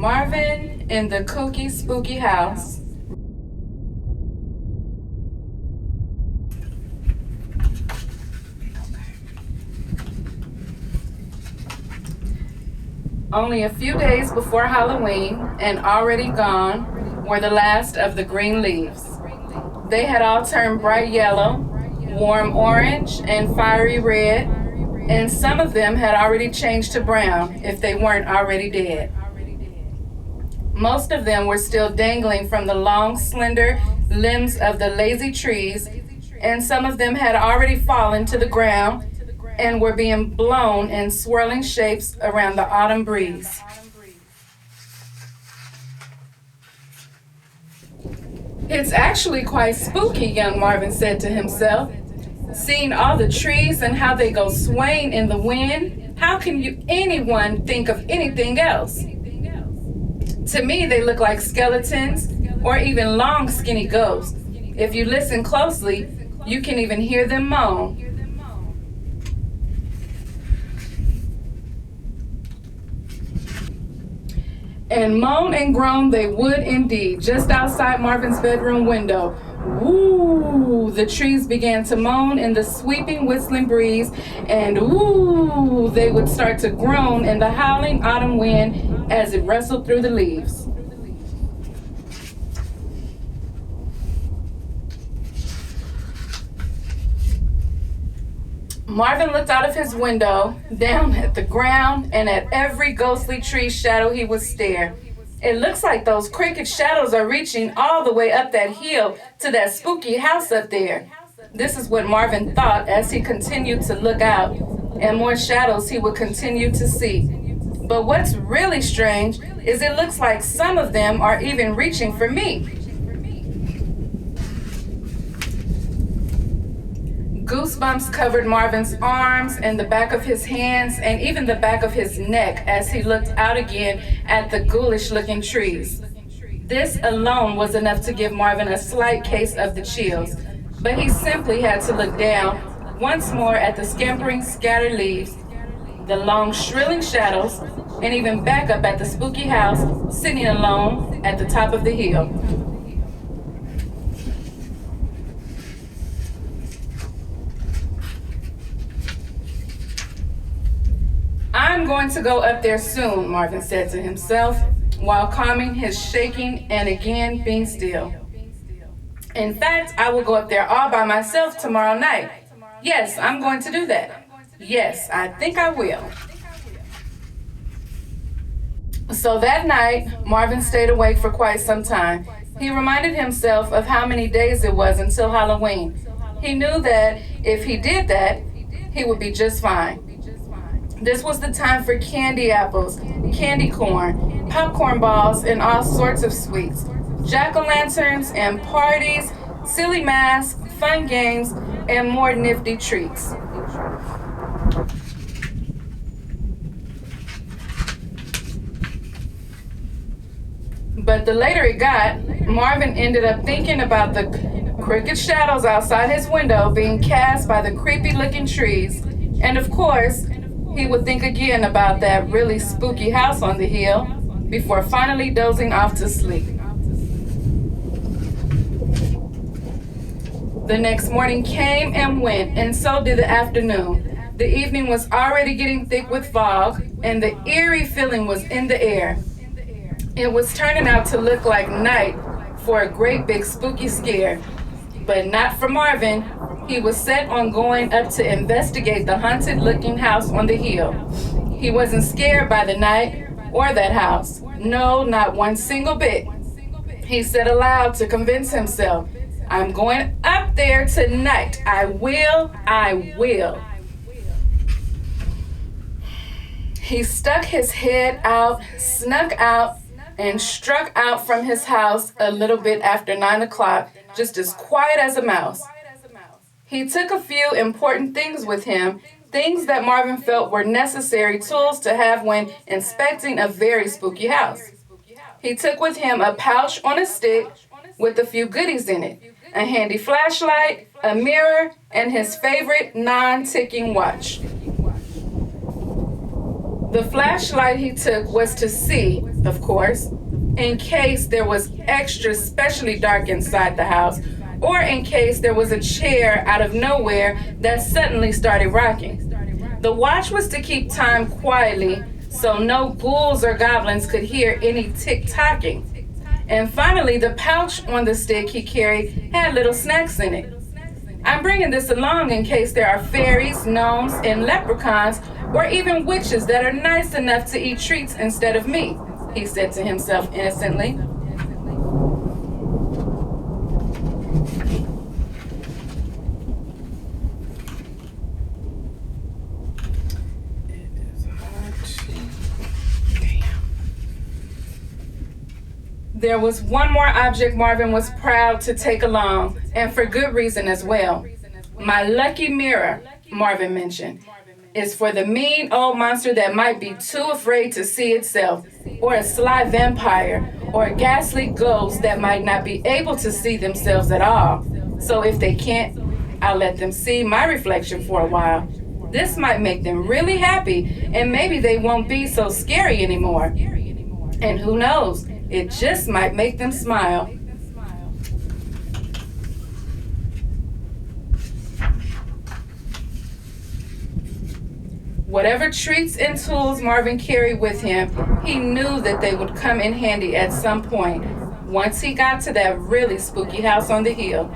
Marvin in the Kooky Spooky House. Only a few days before Halloween, and already gone, were the last of the green leaves. They had all turned bright yellow, warm orange, and fiery red, and some of them had already changed to brown if they weren't already dead. Most of them were still dangling from the long, slender limbs of the lazy trees, and some of them had already fallen to the ground and were being blown in swirling shapes around the autumn breeze. "It's actually quite spooky," young Marvin said to himself. "Seeing all the trees and how they go swaying in the wind, how can anyone think of anything else? To me, they look like skeletons or even long, skinny ghosts. If you listen closely, you can even hear them moan." And moan and groan they would indeed, just outside Marvin's bedroom window. Woo! The trees began to moan in the sweeping, whistling breeze, and woo! They would start to groan in the howling autumn wind as it rustled through the leaves. Marvin looked out of his window, down at the ground, and at every ghostly tree shadow he would stare. "It looks like those crooked shadows are reaching all the way up that hill to that spooky house up there." This is what Marvin thought as he continued to look out, and more shadows he would continue to see. But what's really strange is it looks like some of them are even reaching for me. Goosebumps covered Marvin's arms and the back of his hands and even the back of his neck as he looked out again at the ghoulish-looking trees. This alone was enough to give Marvin a slight case of the chills, but he simply had to look down once more at the scampering, scattered leaves, the long, shrilling shadows, and even back up at the spooky house sitting alone at the top of the hill. "I'm going to go up there soon," Marvin said to himself, while calming his shaking and again being still. "In fact, I will go up there all by myself tomorrow night. Yes, I'm going to do that. Yes, I think I will." So that night, Marvin stayed awake for quite some time. He reminded himself of how many days it was until Halloween. He knew that if he did that, he would be just fine. This was the time for candy apples, candy corn, popcorn balls, and all sorts of sweets, jack-o'-lanterns and parties, silly masks, fun games, and more nifty treats. But the later it got, Marvin ended up thinking about the crooked shadows outside his window being cast by the creepy-looking trees, and of course, he would think again about that really spooky house on the hill before finally dozing off to sleep. The next morning came and went, and so did the afternoon. The evening was already getting thick with fog, and the eerie feeling was in the air. It was turning out to look like night for a great big spooky scare, but not for Marvin. He was set on going up to investigate the haunted-looking house on the hill. He wasn't scared by the night or that house. No, not one single bit. He said aloud to convince himself, "I'm going up there tonight. I will, I will." He stuck his head out, snuck out, and struck out from his house a little bit after 9 o'clock, just as quiet as a mouse. He took a few important things with him, things that Marvin felt were necessary tools to have when inspecting a very spooky house. He took with him a pouch on a stick with a few goodies in it, a handy flashlight, a mirror, and his favorite non-ticking watch. The flashlight he took was to see, of course, in case there was extra specially dark inside the house, or in case there was a chair out of nowhere that suddenly started rocking. The watch was to keep time quietly so no ghouls or goblins could hear any tick-tocking. And finally, the pouch on the stick he carried had little snacks in it. I'm bringing this along in case there are fairies, gnomes, and leprechauns, or even witches that are nice enough to eat treats instead of me, he said to himself innocently. There was one more object Marvin was proud to take along, and for good reason as well. My lucky mirror, Marvin mentioned, is for the mean old monster that might be too afraid to see itself, or a sly vampire, or a ghastly ghost that might not be able to see themselves at all. So if they can't, I'll let them see my reflection for a while. This might make them really happy, and maybe they won't be so scary anymore. And who knows? It just might make them smile. Whatever treats and tools Marvin carried with him, he knew that they would come in handy at some point once he got to that really spooky house on the hill.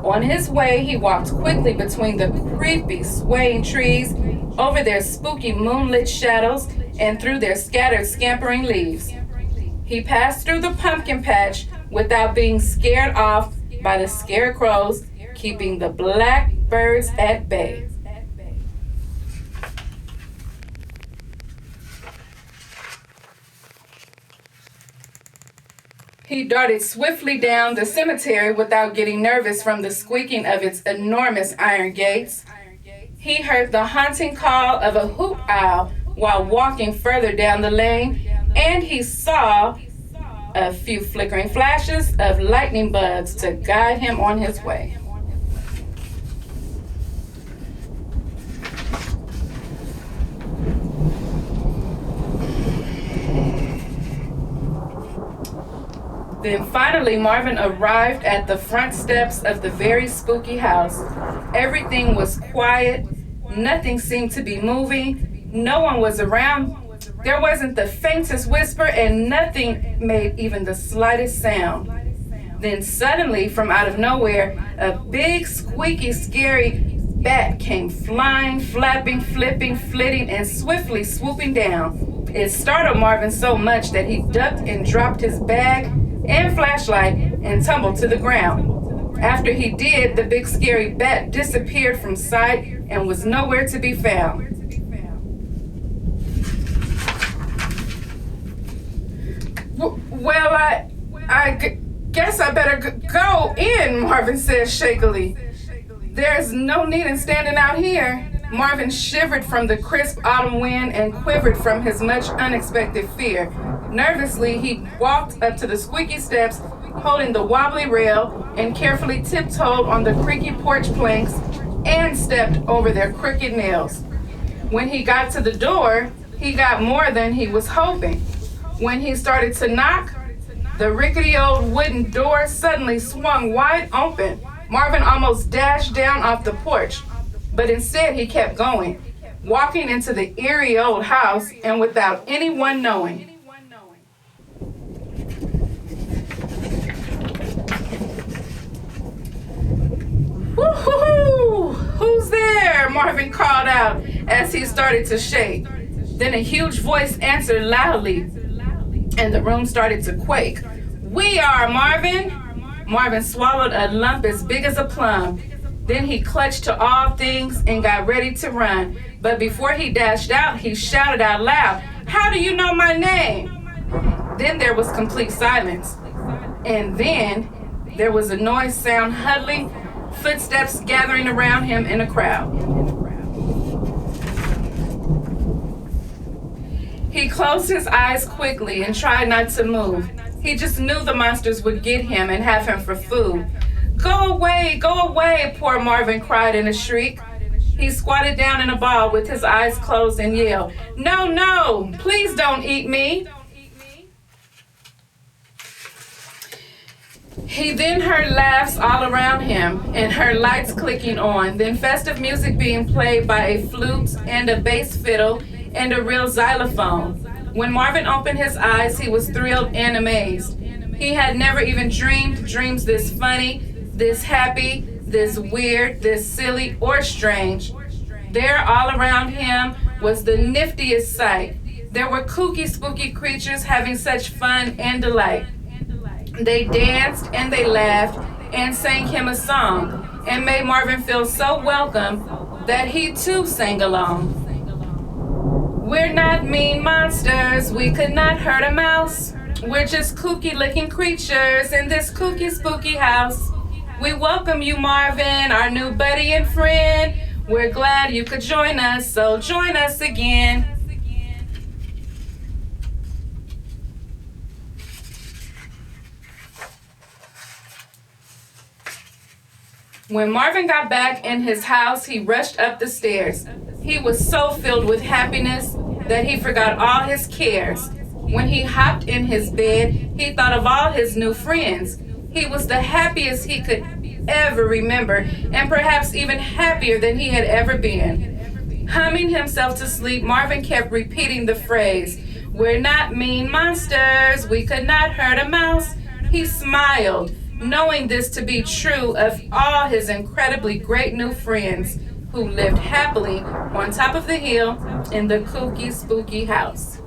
On his way, he walked quickly between the creepy, swaying trees, over their spooky moonlit shadows, and through their scattered, scampering leaves. He passed through the pumpkin patch without being scared off by the scarecrows, keeping the blackbirds at bay. He darted swiftly down the cemetery without getting nervous from the squeaking of its enormous iron gates. He heard the haunting call of a hoop owl while walking further down the lane, and he saw a few flickering flashes of lightning bugs to guide him on his way. Then finally, Marvin arrived at the front steps of the very spooky house. Everything was quiet. Nothing seemed to be moving. No one was around. There wasn't the faintest whisper, and nothing made even the slightest sound. Then suddenly, from out of nowhere, a big, squeaky, scary bat came flying, flapping, flipping, flitting, and swiftly swooping down. It startled Marvin so much that he ducked and dropped his bag and flashlight and tumbled to the ground. After he did, the big, scary bat disappeared from sight and was nowhere to be found. Well, I guess I better go in, Marvin said shakily. There's no need in standing out here. Marvin shivered from the crisp autumn wind and quivered from his much unexpected fear. Nervously, he walked up to the squeaky steps, holding the wobbly rail, and carefully tiptoed on the creaky porch planks and stepped over their crooked nails. When he got to the door, he got more than he was hoping. When he started to knock, the rickety old wooden door suddenly swung wide open. Marvin almost dashed down off the porch, but instead he kept going, walking into the eerie old house and without anyone knowing. Woo-hoo-hoo! Who's there? Marvin called out as he started to shake. Then a huge voice answered loudly, and the room started to quake. We are, Marvin! Marvin swallowed a lump as big as a plum. Then he clutched to all things and got ready to run. But before he dashed out, he shouted out loud, "How do you know my name?" Then there was complete silence. And then there was a noise sound huddling, footsteps gathering around him in a crowd. He closed his eyes quickly and tried not to move. He just knew the monsters would get him and have him for food. Go away, poor Marvin cried in a shriek. He squatted down in a ball with his eyes closed and yelled, "No, no, please don't eat me." He then heard laughs all around him and heard lights clicking on, then festive music being played by a flute and a bass fiddle and a real xylophone. When Marvin opened his eyes, he was thrilled and amazed. He had never even dreamed dreams this funny, this happy, this weird, this silly, or strange. There, all around him, was the niftiest sight. There were kooky, spooky creatures having such fun and delight. They danced and they laughed and sang him a song and made Marvin feel so welcome that he too sang along. We're not mean monsters, we could not hurt a mouse. We're just kooky looking creatures in this kooky spooky house. We welcome you, Marvin, our new buddy and friend. We're glad you could join us, so join us again. When Marvin got back in his house, he rushed up the stairs. He was so filled with happiness that he forgot all his cares. When he hopped in his bed, he thought of all his new friends. He was the happiest he could ever remember, and perhaps even happier than he had ever been. Humming himself to sleep, Marvin kept repeating the phrase, "We're not mean monsters, we could not hurt a mouse." He smiled, knowing this to be true of all his incredibly great new friends who lived happily on top of the hill in the kooky spooky house.